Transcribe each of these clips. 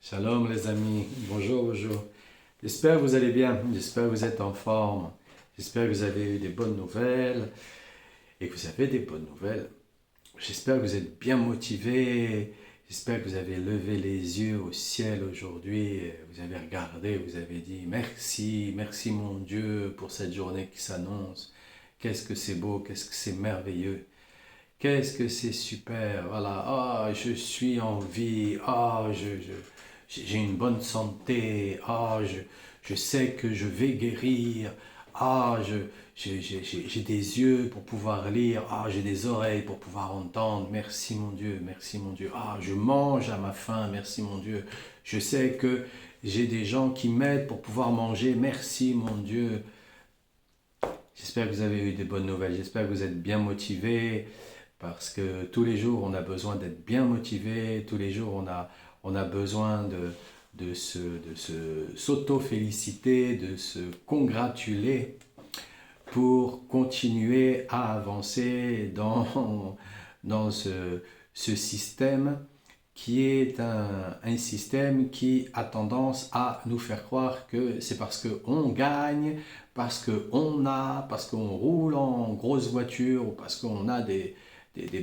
Shalom les amis, bonjour, bonjour. J'espère que vous allez bien, j'espère que vous êtes en forme, j'espère que vous avez eu des bonnes nouvelles et que vous avez des bonnes nouvelles. J'espère que vous êtes bien motivés, j'espère que vous avez levé les yeux au ciel aujourd'hui, vous avez regardé, vous avez dit merci, merci mon Dieu pour cette journée qui s'annonce. Qu'est-ce que c'est beau, qu'est-ce que c'est merveilleux. Qu'est-ce que c'est super, voilà, ah, je suis en vie, ah, j'ai une bonne santé, ah, je sais que je vais guérir, ah, j'ai des yeux pour pouvoir lire, ah, j'ai des oreilles pour pouvoir entendre, merci mon Dieu, ah, je mange à ma faim, merci mon Dieu, je sais que j'ai des gens qui m'aident pour pouvoir manger, merci mon Dieu. J'espère que vous avez eu des bonnes nouvelles, j'espère que vous êtes bien motivés, parce que tous les jours, on a besoin d'être bien motivé, tous les jours, on a besoin de s'auto-féliciter, de se congratuler pour continuer à avancer dans ce système qui est un système qui a tendance à nous faire croire que c'est parce qu'on gagne, parce qu'on roule en grosse voiture, ou parce qu'on a des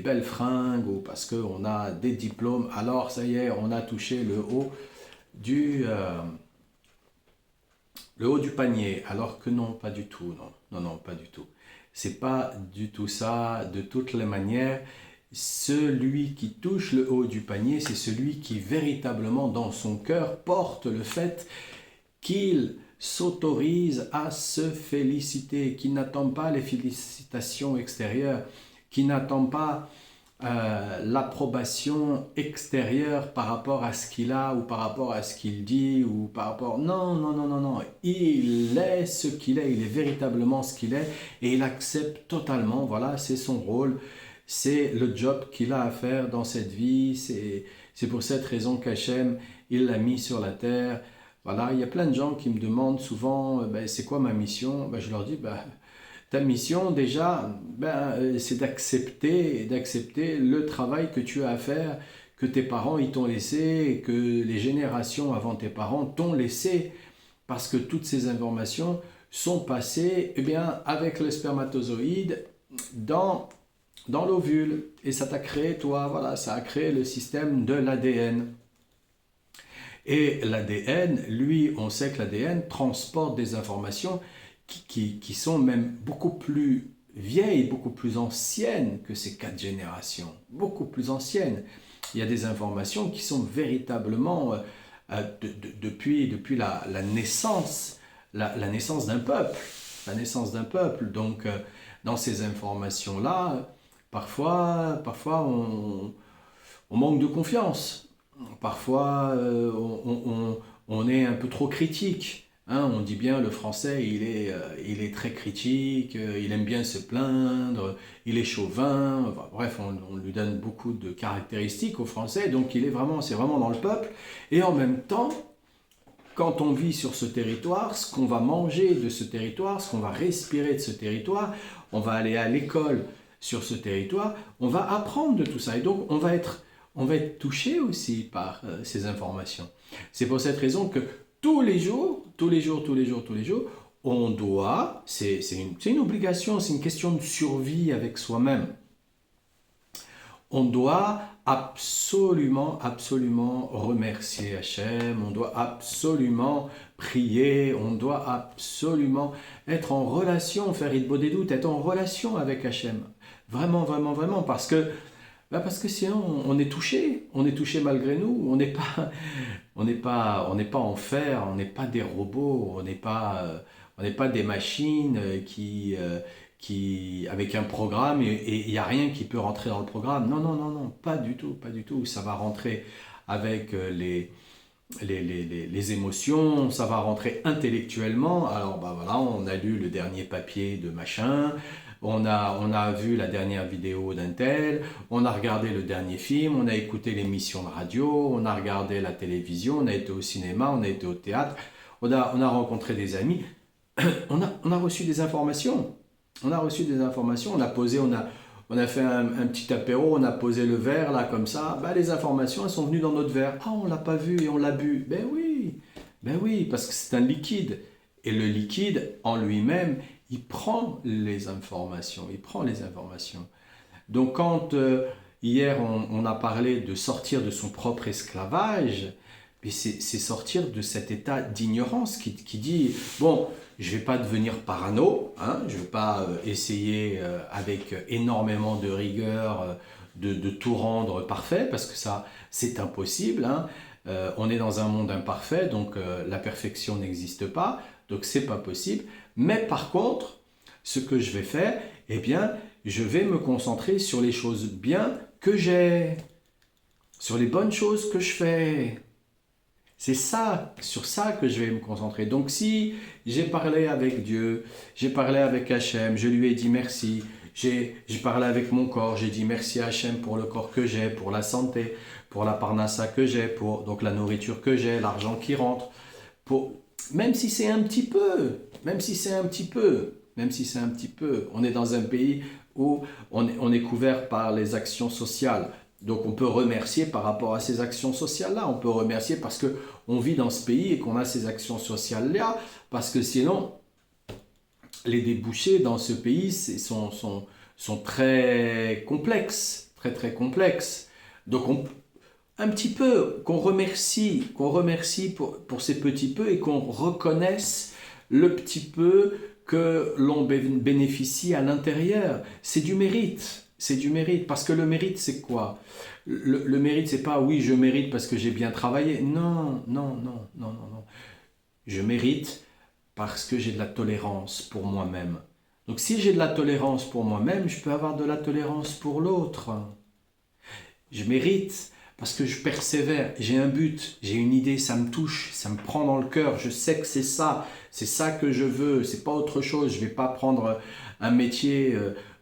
belles fringues, ou parce qu'on a des diplômes, alors ça y est, on a touché le haut du panier. Alors que non, pas du tout, non, non, non, pas du tout. C'est pas du tout ça, de toutes les manières. Celui qui touche le haut du panier, c'est celui qui véritablement dans son cœur porte le fait qu'il s'autorise à se féliciter, qu'il n'attend pas les félicitations extérieures, qu'il n'attend pas l'approbation extérieure par rapport à ce qu'il a ou par rapport à ce qu'il dit ou par rapport... Non, non, non, non, non. Il est ce qu'il est, il est véritablement ce qu'il est et il accepte totalement, voilà, c'est son rôle, c'est le job qu'il a à faire dans cette vie, c'est pour cette raison qu'Hachem, il l'a mis sur la terre. Voilà, il y a plein de gens qui me demandent souvent, ben, c'est quoi ma mission? Ben, je leur dis, ben, ta mission déjà, ben, c'est d'accepter le travail que tu as à faire, que tes parents ils t'ont laissé, et que les générations avant tes parents t'ont laissé, parce que toutes ces informations sont passées eh bien, avec le spermatozoïde dans l'ovule. Et ça t'a créé, toi, voilà, ça a créé le système de l'ADN. Et l'ADN, lui, on sait que l'ADN transporte des informations qui sont même beaucoup plus vieilles, beaucoup plus anciennes que ces 4 générations, beaucoup plus anciennes. Il y a des informations qui sont véritablement depuis la naissance, la naissance d'un peuple, la naissance d'un peuple. Donc, dans ces informations-là, parfois on manque de confiance. Parfois, on est un peu trop critique. Hein, on dit bien le français, il est très critique, il aime bien se plaindre, il est chauvin. Enfin, bref, on lui donne beaucoup de caractéristiques au français, donc c'est vraiment dans le peuple. Et en même temps, quand on vit sur ce territoire, ce qu'on va manger de ce territoire, ce qu'on va respirer de ce territoire, on va aller à l'école sur ce territoire, on va apprendre de tout ça. Et donc, on va être touché aussi par ces informations. C'est pour cette raison que tous les jours, on doit, c'est une obligation, c'est une question de survie avec soi-même. On doit absolument remercier Hachem, on doit absolument prier, on doit absolument être en relation, faire Hitbo des doutes, être en relation avec Hachem. Vraiment, parce que sinon on est touché malgré nous, on n'est pas en fer, on n'est pas des robots, on n'est pas des machines qui avec un programme et il n'y a rien qui peut rentrer dans le programme. Non, non, non, non, pas du tout, pas du tout. Ça va rentrer avec les émotions, ça va rentrer intellectuellement. Alors bah voilà, on a lu le dernier papier de machin, on a vu la dernière vidéo d'un tel, on a regardé le dernier film, on a écouté l'émission de radio, on a regardé la télévision, on a été au cinéma, on a été au théâtre, on a rencontré des amis, on a reçu des informations. On a reçu des informations, on a fait un petit apéro, on a posé le verre là comme ça, bah, les informations elles sont venues dans notre verre. Ah, on l'a pas vu et on l'a bu. Ben oui, parce que c'est un liquide. Et le liquide en lui-même, il prend les informations, il prend les informations. Donc quand hier on a parlé de sortir de son propre esclavage, mais c'est sortir de cet état d'ignorance qui dit, bon, je ne vais pas devenir parano, hein, je ne vais pas essayer avec énormément de rigueur de tout rendre parfait, parce que ça, c'est impossible. Hein. On est dans un monde imparfait, donc la perfection n'existe pas, donc c'est pas possible. Mais par contre, ce que je vais faire, eh bien, je vais me concentrer sur les choses bien que j'ai, sur les bonnes choses que je fais. C'est ça, sur ça que je vais me concentrer. Donc si j'ai parlé avec Dieu, j'ai parlé avec Hachem, je lui ai dit merci, j'ai parlé avec mon corps, j'ai dit merci à Hachem pour le corps que j'ai, pour la santé, pour la parnassa que j'ai, pour donc la nourriture que j'ai, l'argent qui rentre, pour, même si c'est un petit peu, même si c'est un petit peu, même si c'est un petit peu, on est dans un pays où on est couvert par les actions sociales. Donc on peut remercier par rapport à ces actions sociales-là. On peut remercier parce qu'on vit dans ce pays et qu'on a ces actions sociales-là. Parce que sinon, les débouchés dans ce pays sont très complexes. Très très complexes. Donc un petit peu, qu'on remercie pour ces petits peu et qu'on reconnaisse le petit peu que l'on bénéficie à l'intérieur. C'est du mérite. C'est du mérite. Parce que le mérite, c'est quoi? Le mérite, c'est pas oui, je mérite parce que j'ai bien travaillé. Non, non, non, non, non, non. Je mérite parce que j'ai de la tolérance pour moi-même. Donc si j'ai de la tolérance pour moi-même, je peux avoir de la tolérance pour l'autre. Je mérite parce que je persévère, j'ai un but, j'ai une idée, ça me touche, ça me prend dans le cœur, je sais que c'est ça que je veux, c'est pas autre chose. Je vais pas prendre un métier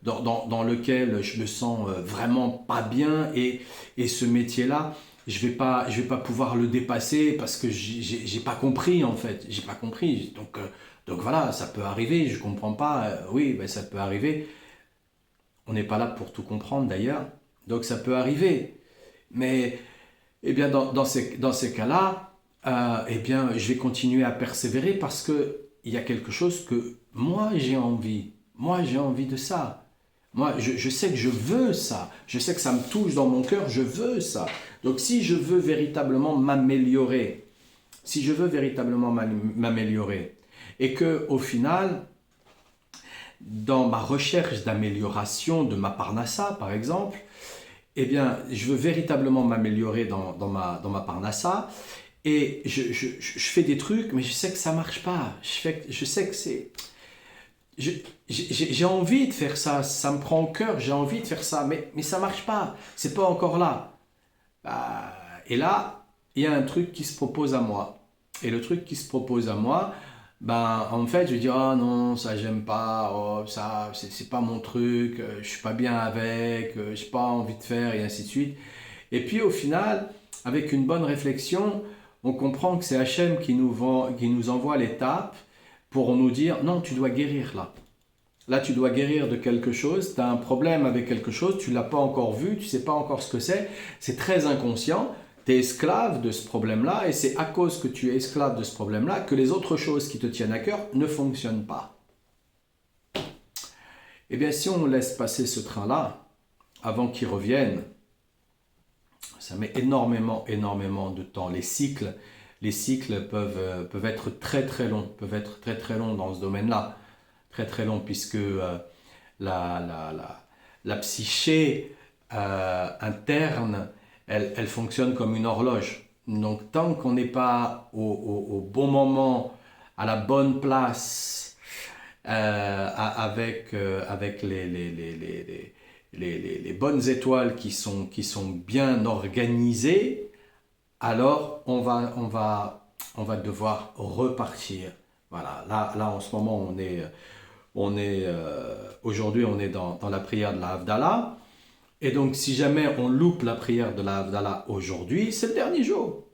dans lequel je me sens vraiment pas bien et ce métier-là, je vais pas pouvoir le dépasser parce que j'ai pas compris en fait, j'ai pas compris. Donc voilà, ça peut arriver, je comprends pas, oui, ben ça peut arriver. On n'est pas là pour tout comprendre d'ailleurs, donc ça peut arriver. Mais eh bien, dans ces cas-là, eh bien, je vais continuer à persévérer parce qu'il y a quelque chose que moi j'ai envie. Moi j'ai envie de ça. Moi je sais que je veux ça. Je sais que ça me touche dans mon cœur, je veux ça. Donc si je veux véritablement m'améliorer, si je veux véritablement m'améliorer, et que au final, dans ma recherche d'amélioration de ma parnassa, par exemple, eh bien, je veux véritablement m'améliorer dans ma parnassa et je fais des trucs, mais je sais que ça marche pas. Je sais que c'est... J'ai envie de faire ça, ça me prend au cœur, j'ai envie de faire ça, mais ça marche pas, c'est pas encore là. Bah, et là, il y a un truc qui se propose à moi. Et le truc qui se propose à moi, ben, en fait, je dis, ah non, ça j'aime pas, oh, ça, c'est pas mon truc, je suis pas bien avec, j'ai pas envie de faire, et ainsi de suite. Et puis au final, avec une bonne réflexion, on comprend que c'est Hachem qui nous envoie l'étape pour nous dire, non, tu dois guérir là. Là, tu dois guérir de quelque chose, tu as un problème avec quelque chose, tu ne l'as pas encore vu, tu ne sais pas encore ce que c'est très inconscient, tu es esclave de ce problème-là, et c'est à cause que tu es esclave de ce problème-là que les autres choses qui te tiennent à cœur ne fonctionnent pas. Eh bien, si on laisse passer ce train-là, avant qu'il revienne, ça met énormément, énormément de temps. Les cycles peuvent être très, très longs, dans ce domaine-là. Très très long puisque la psyché interne, elle fonctionne comme une horloge. Donc tant qu'on n'est pas au bon moment, à la bonne place, avec les bonnes étoiles qui sont bien organisées, alors on va devoir repartir. Voilà, là en ce moment aujourd'hui, on est dans la prière de la Havdalah. Et donc, si jamais on loupe la prière de la Havdalah aujourd'hui, c'est le dernier jour.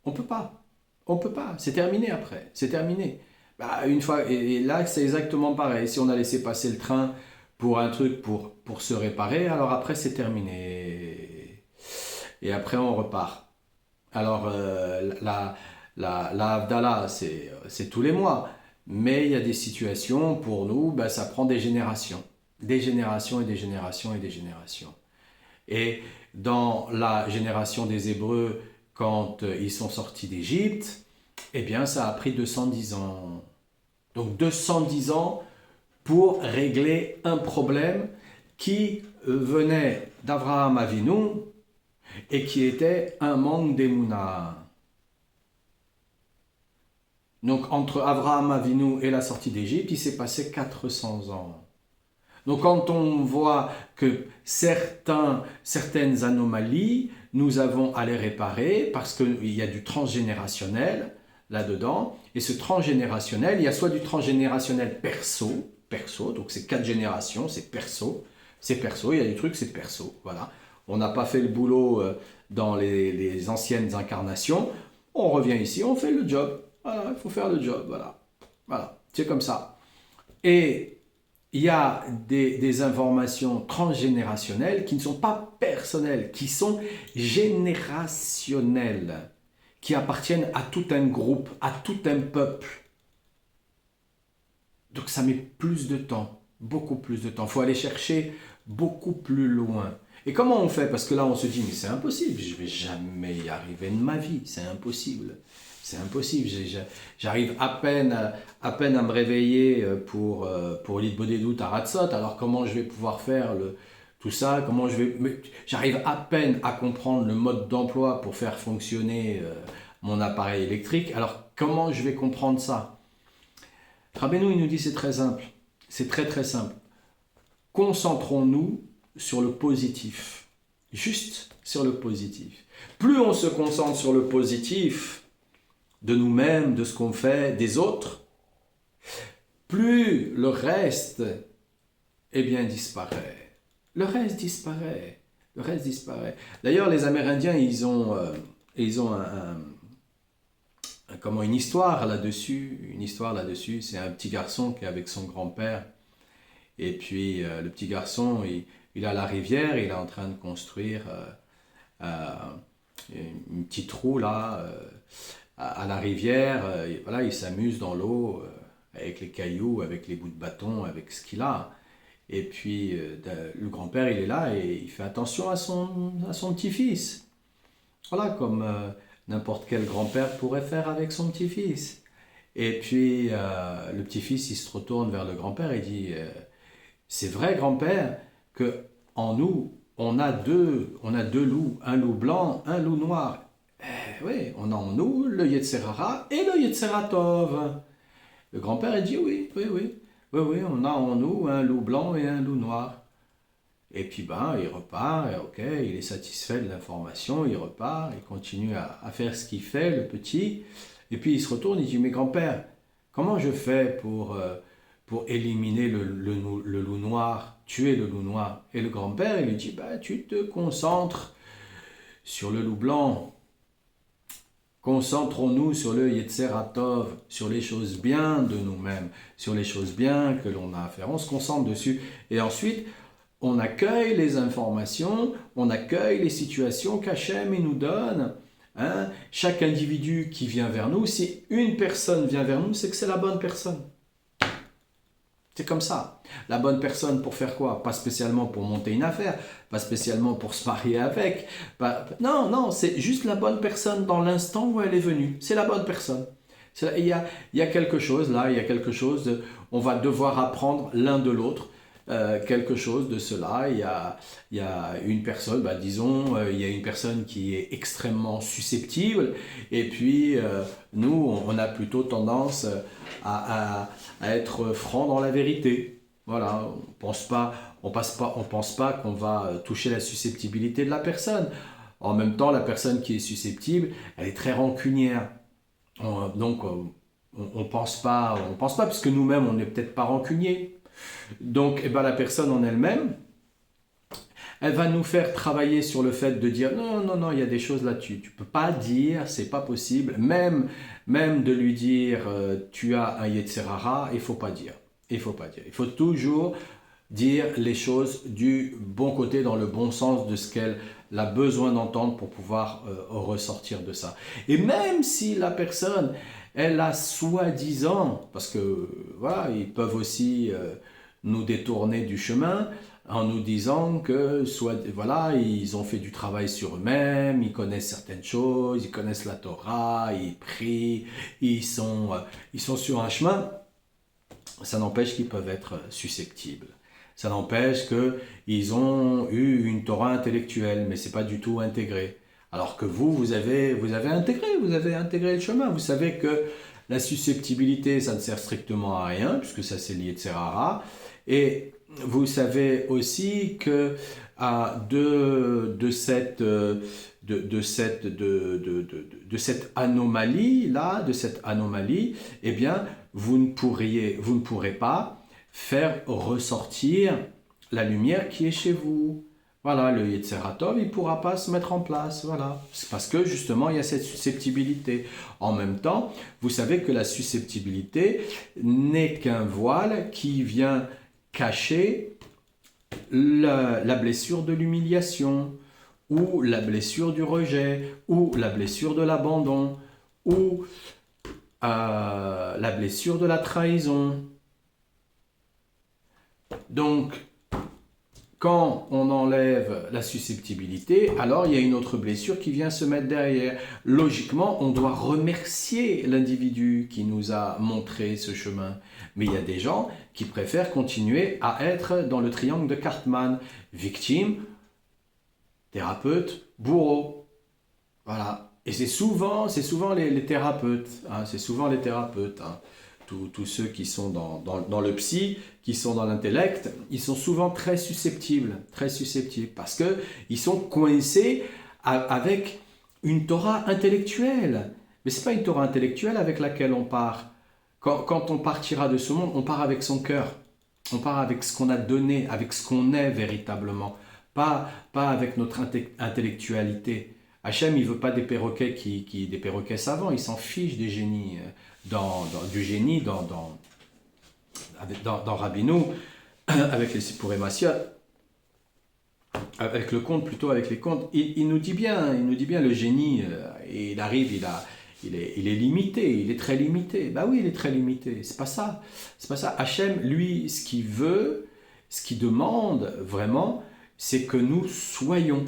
On peut pas. On peut pas. C'est terminé après. C'est terminé. Bah, une fois, et là, c'est exactement pareil. Si on a laissé passer le train pour un truc pour se réparer, alors après c'est terminé. Et après on repart. Alors la Havdalah, c'est tous les mois. Mais il y a des situations, pour nous, ben, ça prend des générations. Des générations et des générations et des générations. Et dans la génération des Hébreux, quand ils sont sortis d'Égypte, eh bien ça a pris 210 ans. Donc 210 ans pour régler un problème qui venait d'Abraham Avinu et qui était un manque d'Emouna. Donc entre Abraham Avinu et la sortie d'Égypte, il s'est passé 400 ans. Donc quand on voit que certaines anomalies, nous avons à les réparer parce qu'il y a du transgénérationnel là-dedans. Et ce transgénérationnel, il y a soit du transgénérationnel perso, donc c'est 4 générations, c'est perso, il y a des trucs, c'est perso, voilà. On n'a pas fait le boulot dans les anciennes incarnations, on revient ici, on fait le job. Voilà, il faut faire le job, voilà. Voilà, c'est comme ça. Et il y a des informations transgénérationnelles qui ne sont pas personnelles, qui sont générationnelles, qui appartiennent à tout un groupe, à tout un peuple. Donc ça met plus de temps, beaucoup plus de temps. Il faut aller chercher beaucoup plus loin. Et comment on fait? Parce que là, on se dit, mais c'est impossible, je ne vais jamais y arriver de ma vie, c'est impossible. C'est impossible, j'arrive à peine à me réveiller pour l'Itbodedut à Ratzot, alors comment je vais pouvoir faire tout ça, j'arrive à peine à comprendre le mode d'emploi pour faire fonctionner mon appareil électrique, alors comment je vais comprendre ça? Rabbeinu, il nous dit c'est très simple, c'est très très simple. Concentrons-nous sur le positif, juste sur le positif. Plus on se concentre sur le positif de nous-mêmes, de ce qu'on fait, des autres, plus le reste, eh bien, disparaît. Le reste disparaît. Le reste disparaît. D'ailleurs, les Amérindiens, ils ont une histoire là-dessus. Une histoire là-dessus. C'est un petit garçon qui est avec son grand-père. Et puis, le petit garçon, il est à la rivière, il est en train de construire une petite roue là, à la rivière. Voilà, il s'amuse dans l'eau avec les cailloux, avec les bouts de bâton, avec ce qu'il a. Et puis, le grand-père, il est là et il fait attention à son petit-fils. Voilà, comme n'importe quel grand-père pourrait faire avec son petit-fils. Et puis, le petit-fils, il se retourne vers le grand-père et dit c'est vrai, grand-père, que en nous, on a deux loups, un loup blanc, un loup noir. Oui, on a en nous le Yetzerara et le Yetzeratov. Le grand-père, il dit oui, on a en nous un loup blanc et un loup noir. Et puis, il repart, et ok, il est satisfait de l'information, il repart, il continue à faire ce qu'il fait, le petit. Et puis, il se retourne, il dit, mais grand-père, comment je fais pour éliminer le loup noir, tuer le loup noir? Et le grand-père, il lui dit, tu te concentres sur le loup blanc. Concentrons-nous sur le Yetzeratov, sur les choses bien de nous-mêmes, sur les choses bien que l'on a à faire. On se concentre dessus. Et ensuite, on accueille les informations, on accueille les situations qu'Hachem nous donne. Hein? Chaque individu qui vient vers nous, si une personne vient vers nous, c'est que c'est la bonne personne. C'est comme ça. La bonne personne pour faire quoi? Pas spécialement pour monter une affaire, pas spécialement pour se marier avec. Non, c'est juste la bonne personne dans l'instant où elle est venue. C'est la bonne personne. Il y a quelque chose là, on va devoir apprendre l'un de l'autre. Quelque chose de cela, il y a une personne, disons, il y a une personne qui est extrêmement susceptible, et puis nous, on a plutôt tendance à être franc dans la vérité. Voilà, on pense pas qu'on va toucher la susceptibilité de la personne. En même temps, la personne qui est susceptible, elle est très rancunière. Donc, on pense pas, parce que nous-mêmes, on n'est peut-être pas rancuniers. Donc, la personne en elle-même, elle va nous faire travailler sur le fait de dire non, il y a des choses là-dessus, tu peux pas dire, c'est pas possible. Même de lui dire tu as un Yetzerara, il faut pas dire. Il faut toujours dire les choses du bon côté, dans le bon sens de ce qu'elle a besoin d'entendre pour pouvoir ressortir de ça. Et même si la personne, elle a soi-disant, parce que voilà, ils peuvent aussi nous détourner du chemin en nous disant que soit voilà, ils ont fait du travail sur eux-mêmes, ils connaissent certaines choses, ils connaissent la Torah, ils prient, ils sont sur un chemin. Ça n'empêche qu'ils peuvent être susceptibles. Ça n'empêche qu'ils ont eu une Torah intellectuelle, mais ce n'est pas du tout intégré. Alors que vous avez intégré le chemin. Vous savez que la susceptibilité, ça ne sert strictement à rien, puisque ça c'est lié de Serara. Et vous savez aussi que de cette anomalie, eh bien, vous ne pourrez pas faire ressortir la lumière qui est chez vous. Voilà, le Yetzer-Hatov, il ne pourra pas se mettre en place. Voilà. C'est parce que justement, il y a cette susceptibilité. En même temps, vous savez que la susceptibilité n'est qu'un voile qui vient cacher la blessure de l'humiliation, ou la blessure du rejet, ou la blessure de l'abandon, ou la blessure de la trahison. Donc, quand on enlève la susceptibilité, alors il y a une autre blessure qui vient se mettre derrière. Logiquement, on doit remercier l'individu qui nous a montré ce chemin. Mais il y a des gens qui préfèrent continuer à être dans le triangle de Cartman. Victime, thérapeute, bourreau. Voilà. Et c'est souvent les thérapeutes. Hein, c'est souvent les thérapeutes. Hein. Tous ceux qui sont dans le psy, qui sont dans l'intellect, ils sont souvent très susceptibles, parce qu'ils sont coincés avec une Torah intellectuelle. Mais ce n'est pas une Torah intellectuelle avec laquelle on part. Quand on partira de ce monde, on part avec son cœur. On part avec ce qu'on a donné, avec ce qu'on est véritablement. Pas avec notre intellectualité. Hachem, il ne veut pas des perroquets des perroquets savants, il s'en fiche des génies. Du génie dans Rabbeinu, avec les Sipurei Massiot, avec le conte, plutôt avec les contes, il nous dit bien le génie, il arrive, il est limité, il est très limité. Bah oui, il est très limité, c'est pas ça. Hachem, lui, ce qu'il veut, ce qu'il demande vraiment, c'est que nous soyons.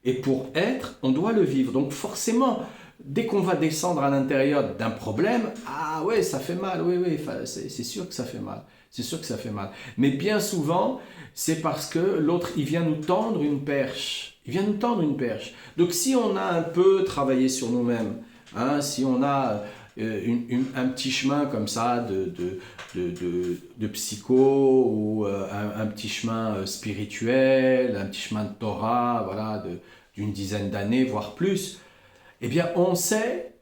Et pour être, on doit le vivre. Donc forcément, dès qu'on va descendre à l'intérieur d'un problème, ah ouais, ça fait mal, oui, c'est sûr que ça fait mal. Mais bien souvent, c'est parce que l'autre, il vient nous tendre une perche. Donc si on a un peu travaillé sur nous-mêmes, hein, si on a un petit chemin comme ça de psycho, ou un petit chemin spirituel, un petit chemin de Torah, voilà, d'une dizaine d'années, voire plus, eh bien, on sait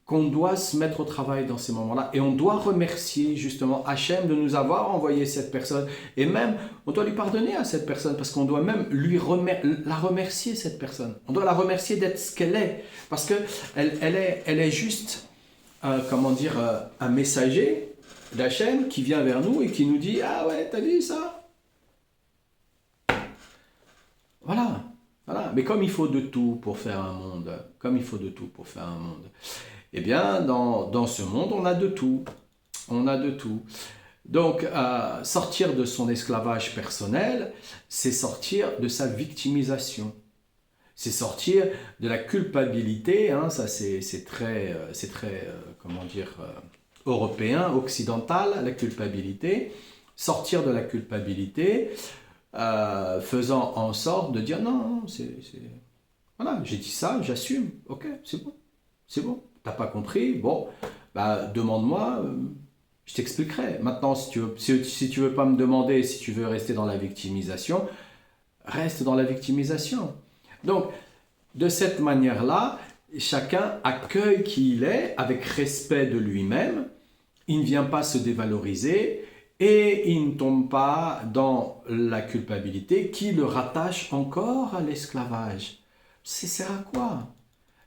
qu'on doit se mettre au travail dans ces moments-là. Et on doit remercier justement Hachem de nous avoir envoyé cette personne. Et même, on doit lui pardonner à cette personne, parce qu'on doit même la remercier, cette personne. On doit la remercier d'être ce qu'elle est. Parce qu'elle est juste, un messager d'Hachem qui vient vers nous et qui nous dit « Ah ouais, t'as vu ça ?» Voilà. Mais comme il faut de tout pour faire un monde, eh bien, dans ce monde, on a de tout. Donc, sortir de son esclavage personnel, c'est sortir de sa victimisation. C'est sortir de la culpabilité, hein, ça c'est très européen, occidental, la culpabilité. Sortir de la culpabilité, faisant en sorte de dire non, voilà, j'ai dit ça, j'assume, ok, c'est bon, t'as pas compris, bon, demande-moi, je t'expliquerai. Maintenant, si tu veux pas me demander, si tu veux rester dans la victimisation, reste dans la victimisation. Donc, de cette manière-là, chacun accueille qui il est avec respect de lui-même, il ne vient pas se dévaloriser, et il ne tombe pas dans la culpabilité qui le rattache encore à l'esclavage. Ça sert à quoi ?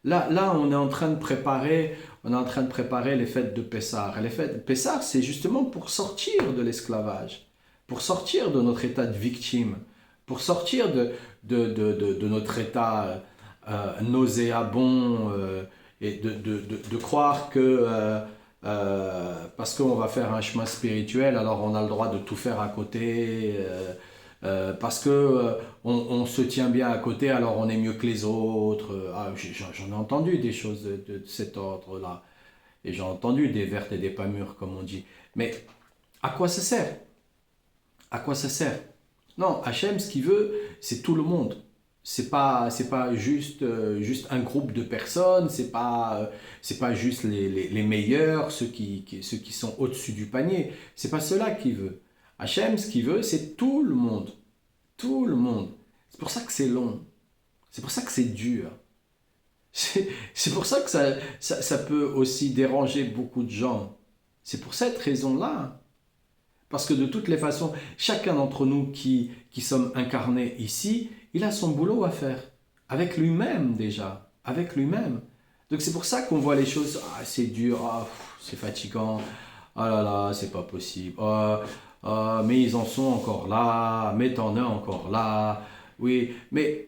Là, on est en train de préparer les fêtes de Pessah. Et les fêtes de Pessah, c'est justement pour sortir de l'esclavage. pour sortir de notre état de victime, pour sortir de notre état nauséabond et de croire que parce qu'on va faire un chemin spirituel, alors on a le droit de tout faire à côté, parce que on se tient bien à côté, alors on est mieux que les autres. Ah, j'en ai entendu des choses de cet ordre-là, et j'ai entendu des vertes et des pas mûres, comme on dit. Mais à quoi ça sert? À quoi ça sert? Non, Hachem, ce qu'il veut, c'est tout le monde. C'est pas juste, juste un groupe de personnes, c'est pas juste les meilleurs, ceux qui sont au-dessus du panier. C'est pas cela qu'il veut. Hachem, ce qu'il veut, c'est tout le monde. Tout le monde. C'est pour ça que c'est long. C'est pour ça que c'est dur. C'est pour ça que ça peut aussi déranger beaucoup de gens. C'est pour cette raison-là. Parce que de toutes les façons, chacun d'entre nous qui sommes incarnés ici, il a son boulot à faire. Avec lui-même déjà. Avec lui-même. Donc c'est pour ça qu'on voit les choses, ah, c'est dur, ah, c'est fatigant, ah là là, c'est pas possible, ah, ah, mais ils en sont encore là, mais t'en es encore là. Oui, mais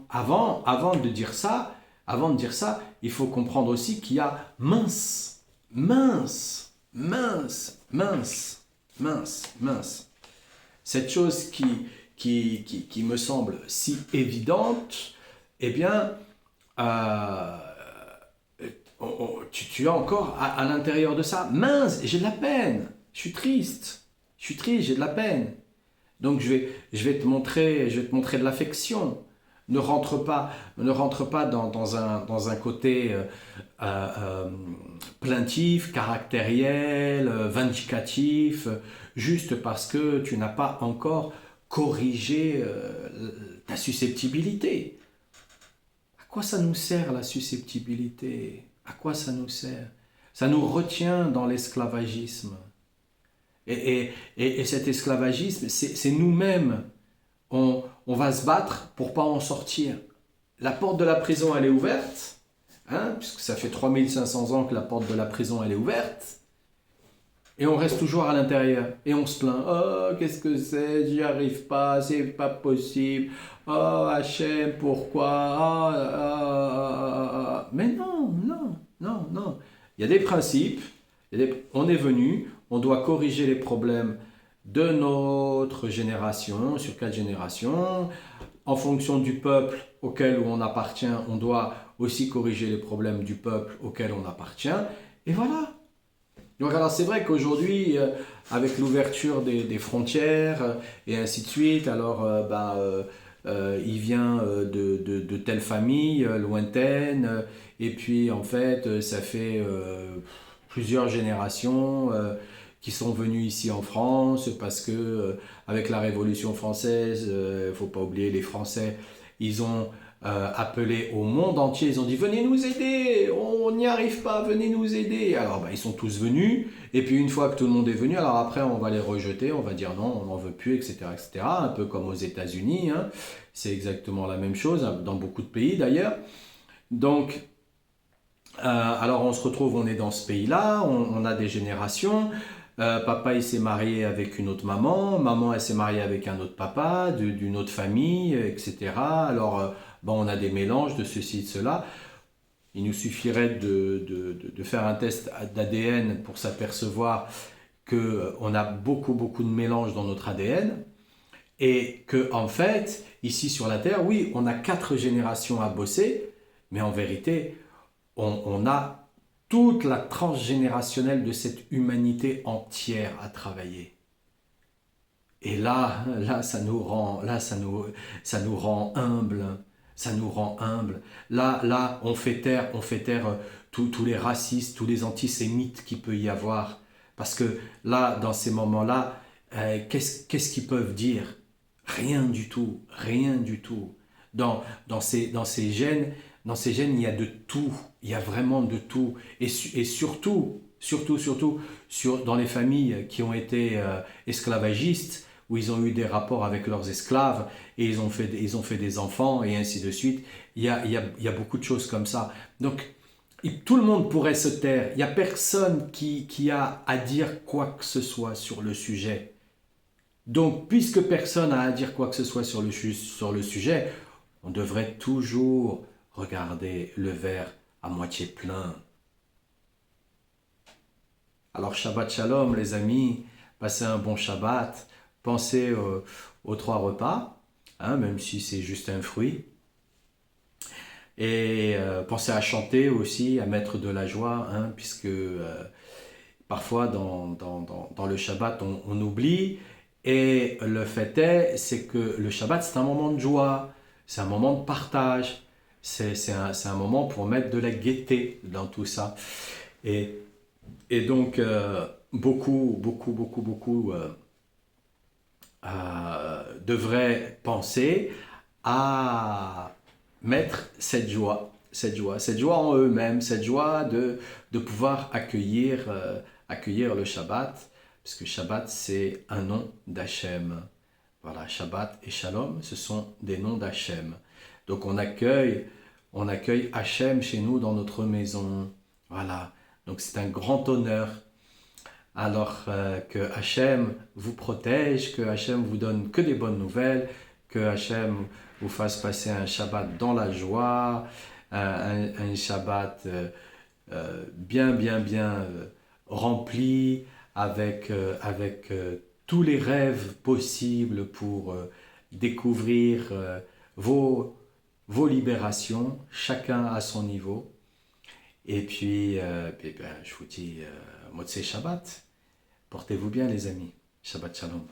avant de dire ça, il faut comprendre aussi qu'il y a mince, mince, mince, mince, mince, mince. Cette chose qui me semble si évidente, eh bien, euh, tu as encore à l'intérieur de ça, mince, j'ai de la peine, je suis triste, j'ai de la peine. Donc je vais te montrer, je vais te montrer de l'affection. Ne rentre pas dans un côté plaintif, caractériel, vindicatif, juste parce que tu n'as pas encore corrigé ta susceptibilité. À quoi ça nous sert la susceptibilité? À quoi ça nous sert? Ça nous retient dans l'esclavagisme. Et cet esclavagisme, c'est nous-mêmes. On va se battre pour pas en sortir. La porte de la prison, elle est ouverte, hein, puisque ça fait 3500 ans que la porte de la prison, elle est ouverte. Et on reste toujours à l'intérieur. Et on se plaint. Oh, qu'est-ce que c'est? J'y arrive pas, c'est pas possible. Oh, Hachem, pourquoi? Mais non, non, non, non. Il y a des principes. On est venu, on doit corriger les problèmes de notre génération, sur 4 générations. En fonction du peuple auquel on appartient, on doit aussi corriger les problèmes du peuple auquel on appartient. Et voilà. Donc alors c'est vrai qu'aujourd'hui, avec l'ouverture des frontières et ainsi de suite, alors il vient de telle famille lointaine, et puis en fait ça fait plusieurs générations qui sont venus ici en France parce que avec la Révolution française, il faut pas oublier les Français, ils ont appelé au monde entier, ils ont dit venez nous aider, on n'y arrive pas, venez nous aider. Alors ils sont tous venus, et puis une fois que tout le monde est venu, alors après on va les rejeter, on va dire non, on n'en veut plus, etc., etc. Un peu comme aux États-Unis, hein. C'est exactement la même chose, dans beaucoup de pays d'ailleurs. Donc, alors on se retrouve, on est dans ce pays-là, on a des générations. Papa il s'est marié avec une autre maman, maman elle s'est mariée avec un autre papa, d'une autre famille, etc. Alors on a des mélanges de ceci, de cela. Il nous suffirait de faire un test d'ADN pour s'apercevoir qu'on a beaucoup, beaucoup de mélanges dans notre ADN. Et que en fait, ici sur la Terre, oui, on a 4 générations à bosser, mais en vérité, on a toute la transgénérationnelle de cette humanité entière à travailler. Et là, ça nous rend humble. Ça nous rend humble. Là, on fait taire tous les racistes, tous les antisémites qu'il peut y avoir. Parce que là, dans ces moments-là, qu'est-ce qu'ils peuvent dire? Rien du tout, rien du tout. Dans ces gènes, il y a de tout. Il y a vraiment de tout. Et surtout, dans les familles qui ont été esclavagistes, où ils ont eu des rapports avec leurs esclaves, et ils ont fait des enfants, et ainsi de suite. Il y a beaucoup de choses comme ça. Donc, tout le monde pourrait se taire. Il n'y a personne qui a à dire quoi que ce soit sur le sujet. Donc, puisque personne n'a à dire quoi que ce soit sur le sujet, on devrait toujours regarder le verre à moitié plein. Alors, Shabbat Shalom, les amis, passez un bon Shabbat, pensez aux trois repas, hein, même si c'est juste un fruit. Et pensez à chanter aussi, à mettre de la joie, hein, puisque parfois dans le Shabbat on oublie. Et le fait est, c'est que le Shabbat c'est un moment de joie, c'est un moment de partage, c'est un moment pour mettre de la gaieté dans tout ça. Et, et donc beaucoup devraient penser à mettre cette joie en eux-mêmes, cette joie de pouvoir accueillir le Shabbat, parce que Shabbat c'est un nom d'Hachem. Voilà, Shabbat et Shalom, ce sont des noms d'Hachem. Donc on accueille Hachem chez nous dans notre maison. Voilà, donc c'est un grand honneur. Alors que Hachem vous protège, que Hachem vous donne que des bonnes nouvelles, que Hachem vous fasse passer un Shabbat dans la joie, un Shabbat bien rempli avec tous les rêves possibles pour découvrir vos libérations, chacun à son niveau. Et puis, je vous dis, Motsei Shabbat. Portez-vous bien, les amis. Shabbat Shalom.